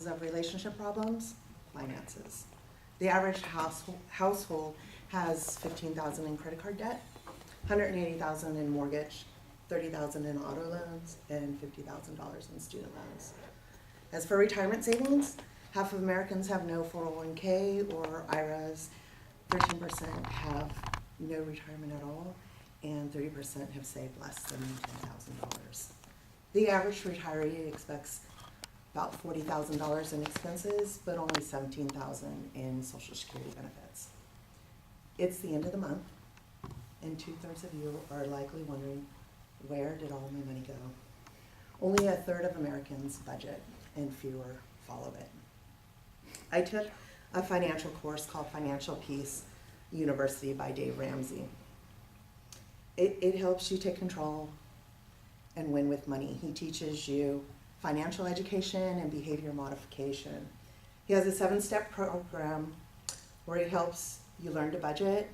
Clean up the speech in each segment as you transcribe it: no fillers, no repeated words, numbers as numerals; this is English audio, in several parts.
of relationship problems, finances. The average household has $15,000 in credit card debt, $180,000 in mortgage, $30,000 in auto loans, and $50,000 in student loans. As for retirement savings, half of Americans have no 401k or IRAs, 13% have no retirement at all, and 30% have saved less than $10,000. The average retiree expects about $40,000 in expenses, but only $17,000 in Social Security benefits. It's the end of the month, and 2/3 of you are likely wondering, where did all my money go? Only 1/3 of Americans budget, and fewer follow it. I took a financial course called Financial Peace University by Dave Ramsey. It helps you take control and win with money. He teaches you financial education and behavior modification. He has a 7-step program where he helps you learn to budget,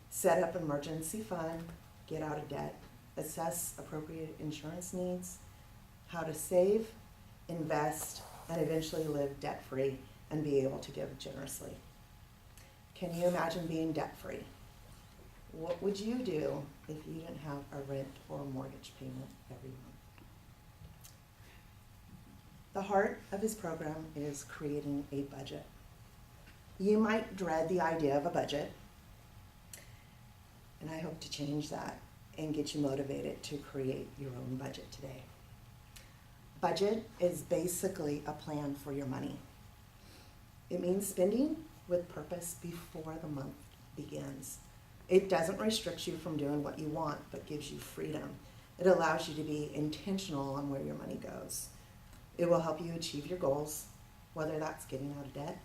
set up an emergency fund, get out of debt, assess appropriate insurance needs, how to save, invest, and eventually live debt-free and be able to give generously. Can you imagine being debt-free? What would you do if you didn't have a rent or a mortgage payment every month? The heart of his program is creating a budget. You might dread the idea of a budget, and I hope to change that and get you motivated to create your own budget today. Budget is basically a plan for your money. It means spending with purpose before the month begins. It doesn't restrict you from doing what you want, but gives you freedom. It allows you to be intentional on where your money goes. It will help you achieve your goals, whether that's getting out of debt,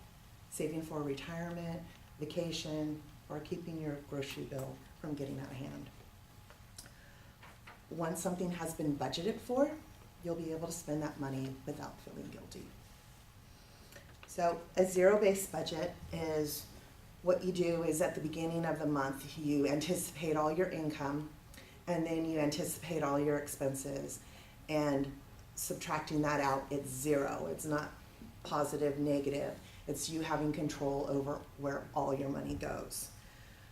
saving for retirement, vacation, or keeping your grocery bill from getting out of hand. Once something has been budgeted for, you'll be able to spend that money without feeling guilty. So a zero-based budget is what you do is at the beginning of the month, you anticipate all your income, and then you anticipate all your expenses, and subtracting that out, it's zero. It's not positive, negative. It's you having control over where all your money goes.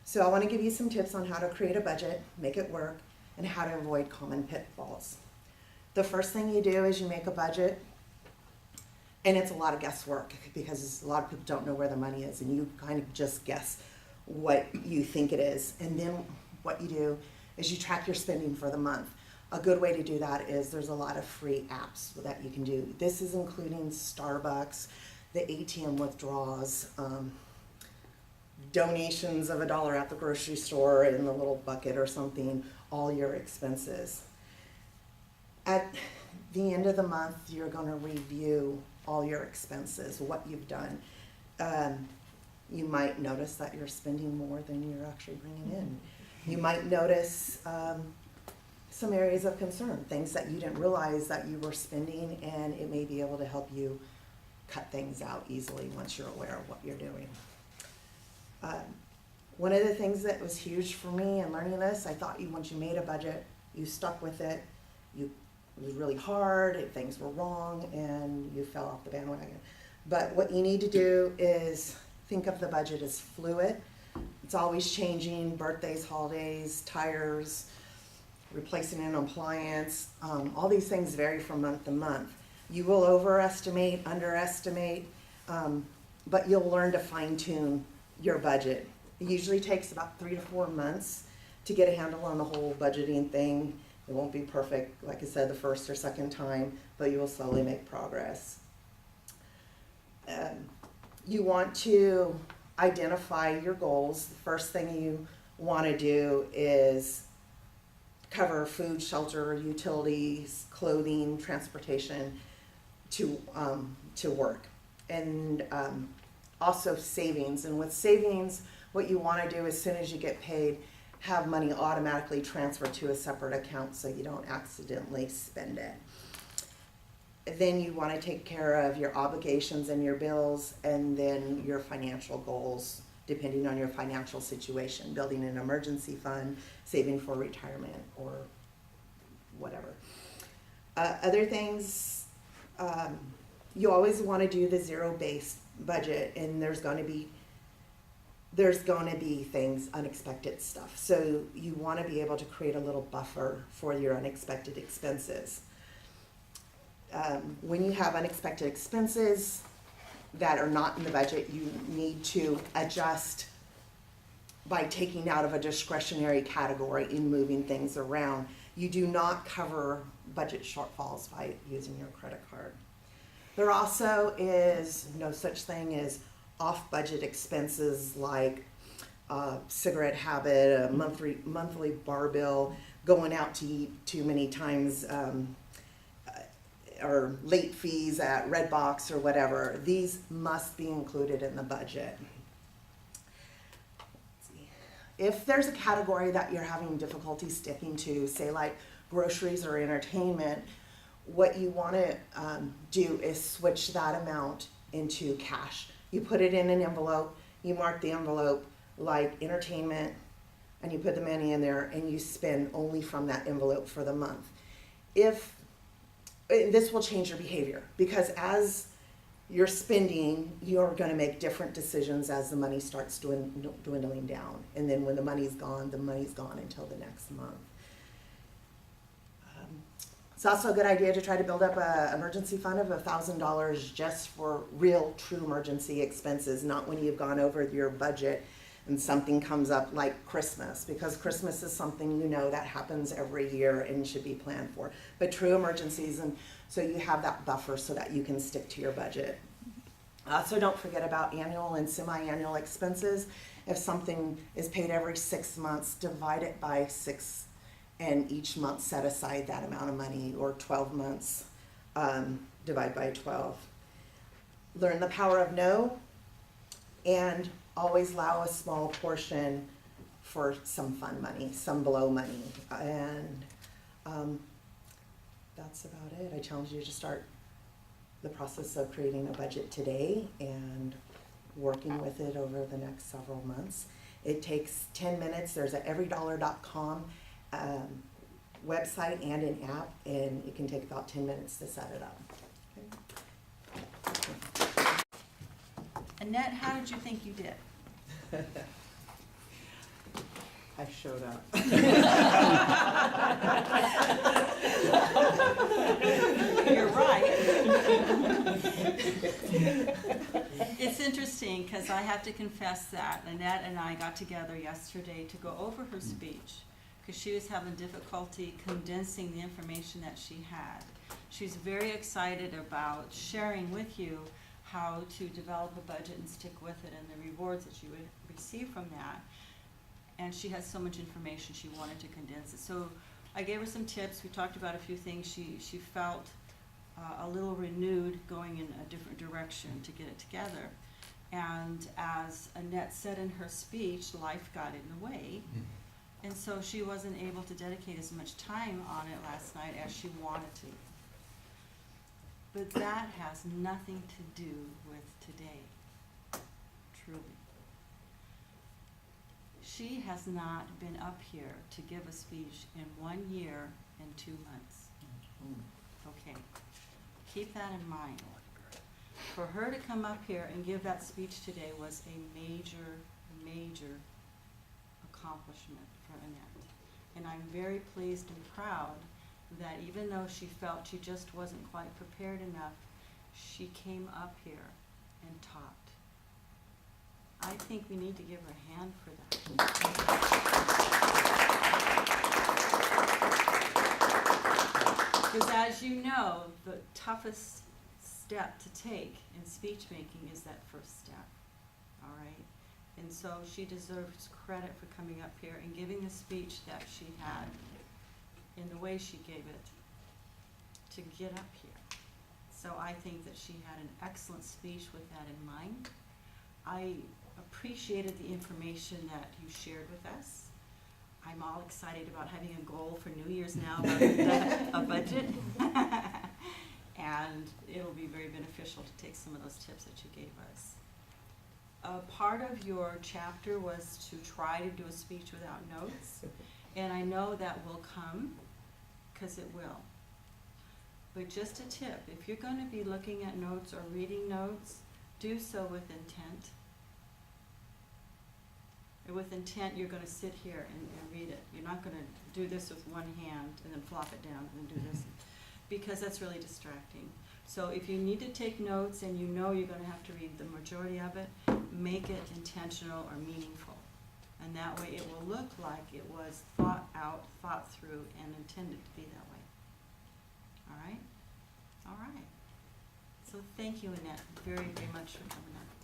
So I want to give you some tips on how to create a budget, make it work, and how to avoid common pitfalls. The first thing you do is you make a budget, and it's a lot of guesswork because a lot of people don't know where the money is, and you kind of just guess what you think it is. And then what you do is you track your spending for the month. A good way to do that is there's a lot of free apps that you can do. This is including Starbucks, the ATM withdrawals, donations of $1 at the grocery store in the little bucket or something, all your expenses. At the end of the month, you're going to review all your expenses, what you've done. You might notice that you're spending more than you're actually bringing in. You might notice some areas of concern, things that you didn't realize that you were spending, and it may be able to help you cut things out easily once you're aware of what you're doing. One of the things that was huge for me in learning this, I thought once you made a budget, you stuck with it, it was really hard, things were wrong, and you fell off the bandwagon. But what you need to do is think of the budget as fluid. It's always changing, birthdays, holidays, tires, replacing an appliance, all these things vary from month to month. You will overestimate, underestimate, but you'll learn to fine tune your budget. It usually takes about 3 to 4 months to get a handle on the whole budgeting thing. It won't be perfect, like I said, the first or second time, but you will slowly make progress. You want to identify your goals. The first thing you want to do is cover food, shelter, utilities, clothing, transportation to work, and also savings. And with savings, what you want to do as soon as you get paid, have money automatically transferred to a separate account so you don't accidentally spend it. Then you want to take care of your obligations and your bills, and then your financial goals depending on your financial situation, building an emergency fund, saving for retirement, or whatever. Other things you always want to do the zero-based budget, and there's going to be things, unexpected stuff. So you want to be able to create a little buffer for your unexpected expenses. When you have unexpected expenses that are not in the budget, you need to adjust by taking out of a discretionary category and moving things around. You do not cover budget shortfalls by using your credit card. There also is no such thing as off-budget expenses like cigarette habit, a monthly bar bill, going out to eat too many times, or late fees at Redbox or whatever. These must be included in the budget. If there's a category that you're having difficulty sticking to, say like groceries or entertainment, what you want to do is switch that amount into cash. You put it in an envelope, you mark the envelope like entertainment, and you put the money in there, and you spend only from that envelope for the month. This will change your behavior, because as you're spending, you're going to make different decisions as the money starts dwindling down. And then when the money's gone until the next month. It's also a good idea to try to build up an emergency fund of $1,000 just for real, true emergency expenses, not when you've gone over your budget and something comes up like Christmas, because Christmas is something that happens every year and should be planned for. But true emergencies, and so you have that buffer so that you can stick to your budget. Also, don't forget about annual and semi-annual expenses. If something is paid every 6 months, divide it by 6, and each month set aside that amount of money, or 12 months, divide by 12. Learn the power of no, and always allow a small portion for some fun money, some blow money. And that's about it. I challenge you to start the process of creating a budget today and working with it over the next several months. It takes 10 minutes. There's a everydollar.com website and an app, and it can take about 10 minutes to set it up. Okay. Annette, how did you think you did? I showed up. You're right. It's interesting because I have to confess that Annette and I got together yesterday to go over her speech because she was having difficulty condensing the information that she had. She's very excited about sharing with you how to develop a budget and stick with it and the rewards that you would receive from that. And she has so much information, she wanted to condense it. So I gave her some tips. We talked about a few things. She felt a little renewed going in a different direction to get it together. And as Annette said in her speech, life got in the way. And so she wasn't able to dedicate as much time on it last night as she wanted to. But that has nothing to do with today, truly. She has not been up here to give a speech in 1 year and 2 months. Okay, keep that in mind. For her to come up here and give that speech today was a major, major accomplishment for Annette. And I'm very pleased and proud that even though she felt she just wasn't quite prepared enough, she came up here and taught. I think we need to give her a hand for that. Because as you know, the toughest step to take in speech making is that first step, all right? And so she deserves credit for coming up here and giving the speech that she had in the way she gave it to get up here. So I think that she had an excellent speech with that in mind. I appreciated the information that you shared with us. I'm all excited about having a goal for New Year's now, a budget. And it'll be very beneficial to take some of those tips that you gave us. Part of your chapter was to try to do a speech without notes. And I know that will come, because it will. But just a tip, if you're gonna be looking at notes or reading notes, do so with intent. And with intent, you're gonna sit here and read it. You're not gonna do this with one hand and then flop it down and then do this, because that's really distracting. So if you need to take notes and you know you're gonna have to read the majority of it, make it intentional or meaningful. And that way it will look like it was thought out, thought through, and intended to be that way. All right? All right. So thank you, Annette, very, very much for coming up.